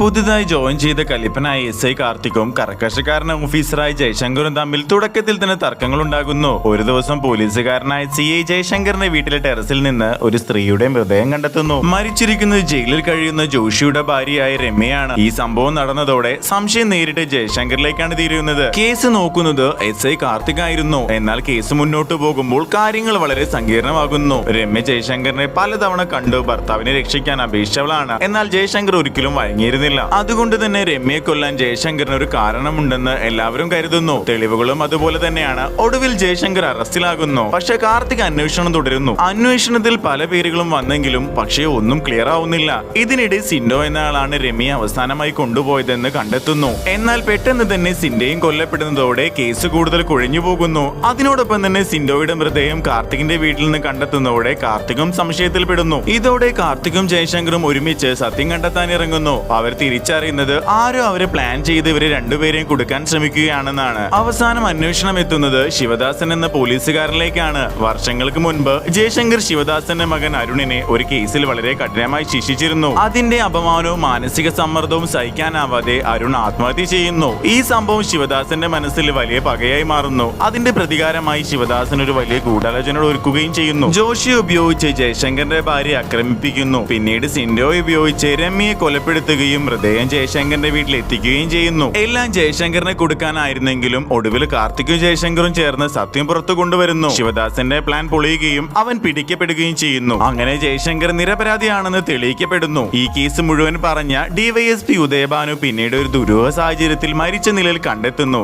പുതുതായി ജോയിൻ ചെയ്ത കലിപ്പനായ SI കാർത്തിക്കും കർക്കശക്കാരന ഓഫീസറായ ജയശങ്കറും തമ്മിൽ തുടക്കത്തിൽ തന്നെ തർക്കങ്ങളുണ്ടാകുന്നു. ഒരു ദിവസം പോലീസുകാരനായ CI ജയശങ്കറിന്റെ വീട്ടിലെ ടെറസിൽ നിന്ന് ഒരു സ്ത്രീയുടെ മൃതദേഹം കണ്ടെത്തുന്നു. മരിച്ചിരിക്കുന്നത് ജയിലിൽ കഴിയുന്ന ജോഷിയുടെ ഭാര്യയായ രമ്യയാണ്. ഈ സംഭവം നടന്നതോടെ സംശയം നേരിട്ട് ജയശങ്കറിലേക്കാണ് തിരിയുന്നത്. കേസ് നോക്കുന്നത് SI കാർത്തിക് ആയിരുന്നു. എന്നാൽ കേസ് മുന്നോട്ട് പോകുമ്പോൾ കാര്യങ്ങൾ വളരെ സങ്കീർണമാകുന്നു. രമ്യ ജയശങ്കറിനെ പലതവണ കണ്ടു ഭർത്താവിനെ രക്ഷിക്കാൻ അപേക്ഷിച്ചവളാണ്. എന്നാൽ ജയശങ്കർ ഒരിക്കലും വഴങ്ങിയിരുന്നില്ല. അതുകൊണ്ട് തന്നെ രമ്യയെ കൊല്ലാൻ ജയശങ്കറിന് ഒരു കാരണമുണ്ടെന്ന് എല്ലാവരും കരുതുന്നു. തെളിവുകളും അതുപോലെ തന്നെയാണ്. ഒടുവിൽ ജയശങ്കർ അറസ്റ്റിലാകുന്നു. പക്ഷെ കാർത്തിക് അന്വേഷണം തുടരുന്നു. അന്വേഷണത്തിൽ പല പേരുകളും വന്നെങ്കിലും പക്ഷേ ഒന്നും ക്ലിയർ ആവുന്നില്ല. ഇതിനിടെ സിൻഡോ എന്ന ആളാണ് രമ്യയെ അവസാനമായി കൊണ്ടുപോയതെന്ന് കണ്ടെത്തുന്നു. എന്നാൽ പെട്ടെന്ന് തന്നെ സിൻഡയും കൊല്ലപ്പെടുന്നതോടെ കേസ് കൂടുതൽ കുഴഞ്ഞു പോകുന്നു. അതിനോടൊപ്പം തന്നെ സിൻഡോയുടെ മൃതദേഹം കാർത്തികിന്റെ വീട്ടിൽ നിന്ന് കണ്ടെത്തുന്നതോടെ കാർത്തികും സംശയത്തിൽപ്പെടുന്നു. ഇതോടെ കാർത്തികും ജയശങ്കറും ഒരുമിച്ച് സത്യം കണ്ടെത്താൻ ഇറങ്ങുന്നു. അവർ തിരിച്ചറിയുന്നത് ആരോ അവരെ പ്ലാൻ ചെയ്ത് ഇവരെ രണ്ടുപേരെയും കൊടുക്കാൻ ശ്രമിക്കുകയാണെന്നാണ്. അവസാനം അന്വേഷണം എത്തുന്നത് ശിവദാസൻ എന്ന പോലീസുകാരനിലേക്കാണ്. വർഷങ്ങൾക്ക് മുൻപ് ജയശങ്കർ ശിവദാസന്റെ മകൻ അരുണിനെ ഒരു കേസിൽ വളരെ കഠിനമായി ശിക്ഷിച്ചിരുന്നു. അതിന്റെ അപമാനവും മാനസിക സമ്മർദ്ദവും സഹിക്കാനാവാതെ അരുൺ ആത്മഹത്യ ചെയ്യുന്നു. ഈ സംഭവം ശിവദാസന്റെ മനസ്സിൽ വലിയ പകയായി മാറുന്നു. അതിന്റെ പ്രതികാരമായി ശിവദാസൻ ഒരു വലിയ ഗൂഢാലോചന ഒരുക്കുകയും ചെയ്യുന്നു. ജോഷി ഉപയോഗിച്ച് ജയശങ്കറിന്റെ ഭാര്യയെ ആക്രമിപ്പിക്കുന്നു. പിന്നീട് സിൻഡോ ഉപയോഗിച്ച് രമ്യയെ കൊലപ്പെടുത്തുകയും മൃതദേഹം ജയശങ്കറിന്റെ വീട്ടിൽ എത്തിക്കുകയും ചെയ്യുന്നു. എല്ലാം ജയശങ്കറിനെ കൊടുക്കാനായിരുന്നെങ്കിലും ഒടുവിൽ കാർത്തിക്കും ജയശങ്കറും ചേർന്ന് സത്യം പുറത്തു കൊണ്ടുവരുന്നു. ശിവദാസന്റെ പ്ലാൻ പൊളിയുകയും അവൻ പിടിക്കപ്പെടുകയും ചെയ്യുന്നു. അങ്ങനെ ജയശങ്കർ നിരപരാധിയാണെന്ന് തെളിയിക്കപ്പെടുന്നു. ഈ കേസ് മുഴുവൻ പറഞ്ഞ DYSP ഉദയഭാനു പിന്നീട് ഒരു ദുരൂഹ സാഹചര്യത്തിൽ മരിച്ച നിലയിൽ കണ്ടെത്തുന്നു.